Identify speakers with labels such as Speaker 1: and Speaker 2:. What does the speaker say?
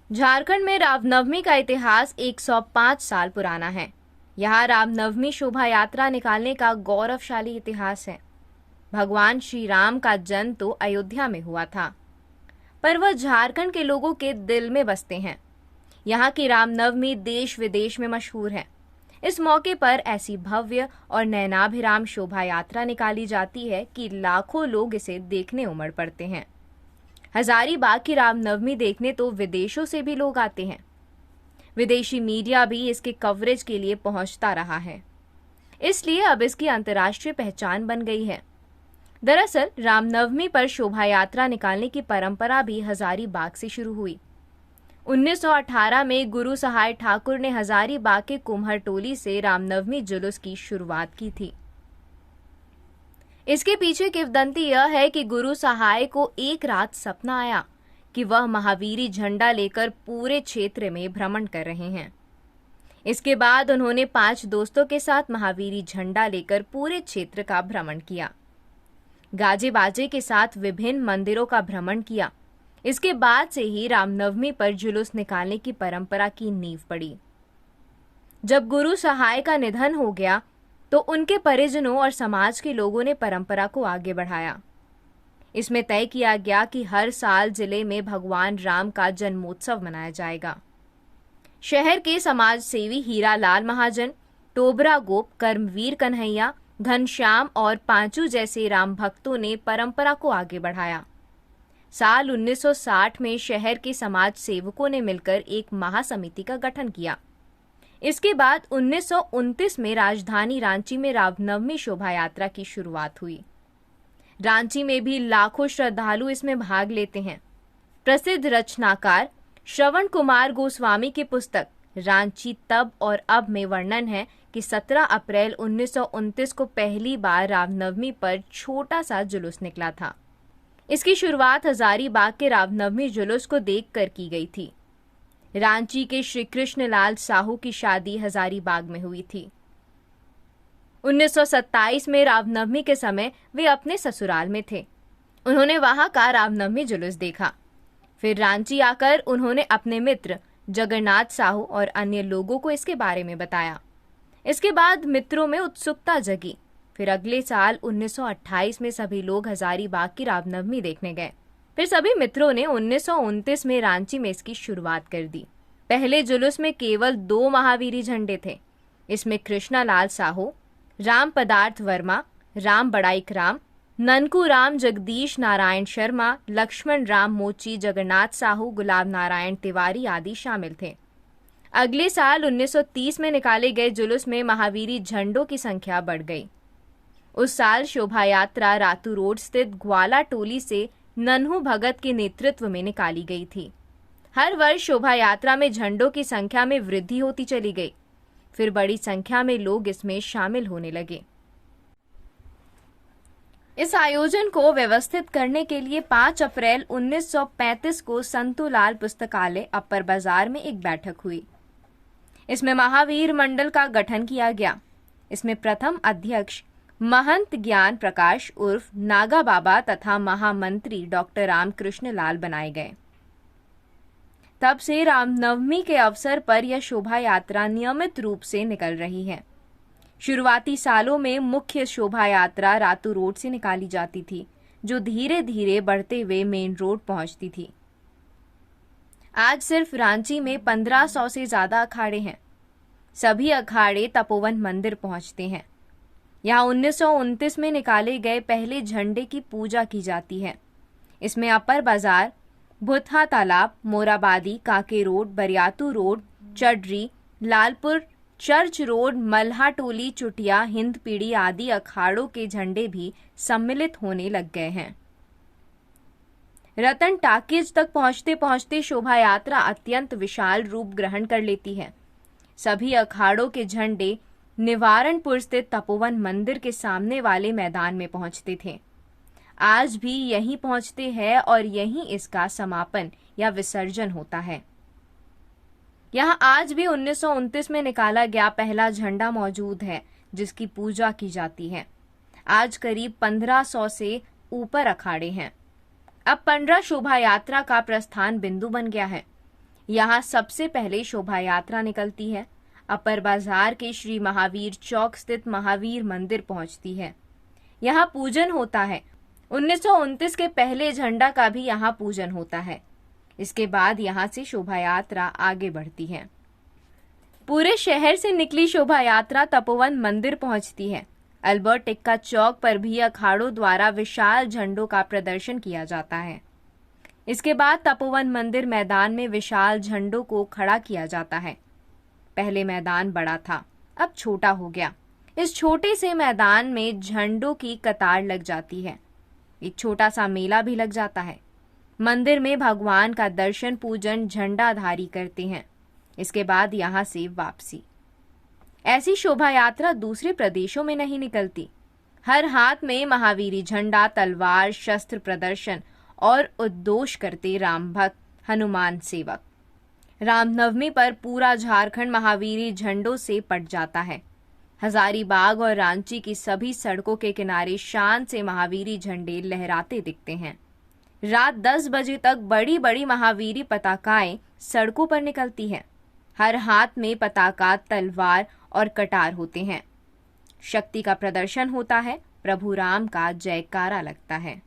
Speaker 1: झारखंड में रामनवमी का इतिहास 105 साल पुराना है। यहाँ रामनवमी शोभा यात्रा निकालने का गौरवशाली इतिहास है। भगवान श्री राम का जन्म तो अयोध्या में हुआ था, पर वह झारखंड के लोगों के दिल में बसते हैं। यहाँ की रामनवमी देश विदेश में मशहूर है। इस मौके पर ऐसी भव्य और नयनाभिराम शोभा यात्रा निकाली जाती है कि लाखों लोग इसे देखने उमड़ पड़ते हैं। हजारीबाग की रामनवमी देखने तो विदेशों से भी लोग आते हैं। विदेशी मीडिया भी इसके कवरेज के लिए पहुंचता रहा है, इसलिए अब इसकी अंतर्राष्ट्रीय पहचान बन गई है। दरअसल रामनवमी पर शोभा यात्रा निकालने की परंपरा भी हजारीबाग से शुरू हुई। 1918 में गुरु सहाय ठाकुर ने हजारीबाग के कुम्हरटोली से रामनवमी जुलूस की शुरुआत की थी। इसके पीछे किंवदंती यह है कि गुरु सहाय को एक रात सपना आया कि वह महावीरी झंडा लेकर पूरे क्षेत्र में भ्रमण कर रहे हैं। इसके बाद उन्होंने 5 दोस्तों के साथ महावीरी झंडा लेकर पूरे क्षेत्र का भ्रमण किया। गाजे बाजे के साथ विभिन्न मंदिरों का भ्रमण किया। इसके बाद से ही रामनवमी पर जुलूस निकालने की परंपरा की नींव पड़ी। जब गुरु सहाय का निधन हो गया तो उनके परिजनों और समाज के लोगों ने परंपरा को आगे बढ़ाया। इसमें तय किया गया कि हर साल जिले में भगवान राम का जन्मोत्सव मनाया जाएगा। शहर के समाज सेवी हीरालाल महाजन, टोबरा गोप, कर्मवीर कन्हैया, घनश्याम और पांचू जैसे राम भक्तों ने परंपरा को आगे बढ़ाया। साल 1960 में शहर के समाज सेवकों ने मिलकर एक महासमिति का गठन किया। इसके बाद 1929 में राजधानी रांची में रामनवमी शोभा यात्रा की शुरुआत हुई। रांची में भी लाखों श्रद्धालु इसमें भाग लेते हैं। प्रसिद्ध रचनाकार श्रवण कुमार गोस्वामी की पुस्तक रांची तब और अब में वर्णन है कि 17 अप्रैल 1929 को पहली बार रामनवमी पर छोटा सा जुलूस निकला था। इसकी शुरुआत हजारीबाग के रामनवमी जुलूस को देखकर की गई थी। रांची के श्री कृष्ण लाल साहू की शादी हजारीबाग में हुई थी। 1927 में रामनवमी के समय वे अपने ससुराल में थे। उन्होंने वहां का रामनवमी जुलूस देखा। फिर रांची आकर उन्होंने अपने मित्र जगन्नाथ साहू और अन्य लोगों को इसके बारे में बताया। इसके बाद मित्रों में उत्सुकता जगी। फिर अगले साल 1928 में सभी लोग हजारीबाग की रामनवमी देखने गए। फिर सभी मित्रों ने 1929 में रांची में इसकी शुरुआत कर दी। पहले जुलूस में केवल 2 महावीरी झंडे थे। इसमें कृष्णा लाल साहू, राम पदार्थ वर्मा, राम बड़ाइक राम, ननकू राम, जगदीश नारायण शर्मा, लक्ष्मण राम मोची, जगन्नाथ साहू, गुलाब नारायण तिवारी आदि शामिल थे। अगले साल 1930 में निकाले गए जुलूस में महावीरी झंडों की संख्या बढ़ गई। उस साल शोभा यात्रा रातू रोड स्थित ग्वाला टोली से नन्हू भगत के नेतृत्व में निकाली गई थी। हर वर्ष शोभा यात्रा में झंडों की संख्या में वृद्धि होती चली गई। फिर बड़ी संख्या में लोग इसमें शामिल होने लगे। इस आयोजन को व्यवस्थित करने के लिए 5 अप्रैल 1935 को संतूलाल पुस्तकालय अपर बाजार में एक बैठक हुई। इसमें महावीर मंडल का गठन किया गया। इसमें प्रथम अध्यक्ष महंत ज्ञान प्रकाश उर्फ नागा बाबा तथा महामंत्री डॉक्टर रामकृष्ण लाल बनाए गए। तब से रामनवमी के अवसर पर यह शोभा यात्रा नियमित रूप से निकल रही है। शुरुआती सालों में मुख्य शोभा यात्रा रातू रोड से निकाली जाती थी, जो धीरे धीरे बढ़ते हुए मेन रोड पहुंचती थी। आज सिर्फ रांची में 1500 से ज्यादा अखाड़े हैं। सभी अखाड़े तपोवन मंदिर पहुंचते हैं। यहाँ 1929 में निकाले गए पहले झंडे की पूजा की जाती है। इसमें अपर बाजार, भुतहा Talab, Morabadi, Kake road, Bariatu road, Chadri, Lalpur, church road, Malha Toli, Chutia, Hind Pirhi आदि अखाड़ों के झंडे भी सम्मिलित होने लग गए हैं। रतन टाकीज तक पहुंचते पहुंचते शोभा यात्रा अत्यंत विशाल रूप ग्रहण कर लेती है। सभी अखाड़ों के झंडे निवारणपुर स्थित तपोवन मंदिर के सामने वाले मैदान में पहुंचते थे। आज भी यहीं पहुंचते हैं और यहीं इसका समापन या विसर्जन होता है। यहाँ आज भी 1929 में निकाला गया पहला झंडा मौजूद है, जिसकी पूजा की जाती है। आज करीब 1500 से ऊपर अखाड़े हैं। अब 15 शोभा यात्रा का प्रस्थान बिंदु बन गया है। यहाँ सबसे पहले शोभा यात्रा निकलती है। अपर बाजार के श्री महावीर चौक स्थित महावीर मंदिर पहुंचती है। यहाँ पूजन होता है। 1929 के पहले झंडा का भी यहाँ पूजन होता है। इसके बाद यहाँ से शोभा यात्रा आगे बढ़ती है। पूरे शहर से निकली शोभा यात्रा तपोवन मंदिर पहुंचती है। अल्बर्ट एक्का चौक पर भी अखाड़ों द्वारा विशाल झंडों का प्रदर्शन किया जाता है। इसके बाद तपोवन मंदिर मैदान में विशाल झंडों को खड़ा किया जाता है। पहले मैदान बड़ा था, अब छोटा हो गया। इस छोटे से मैदान में झंडों की कतार लग जाती है। एक छोटा सा मेला भी लग जाता है। मंदिर में भगवान का दर्शन पूजन झंडाधारी करते हैं। इसके बाद यहाँ से वापसी। ऐसी शोभा यात्रा दूसरे प्रदेशों में नहीं निकलती। हर हाथ में महावीरी झंडा, तलवार, शस्त्र प्रदर्शन और उद्घोष करते राम भक्त, हनुमान सेवक। रामनवमी पर पूरा झारखंड महावीरी झंडों से पट जाता है। हजारीबाग और रांची की सभी सड़कों के किनारे शान से महावीरी झंडे लहराते दिखते हैं। रात 10 बजे तक बड़ी बड़ी महावीरी पताकाएं सड़कों पर निकलती हैं। हर हाथ में पताका, तलवार और कटार होते हैं। शक्ति का प्रदर्शन होता है। प्रभु राम का जयकारा लगता है।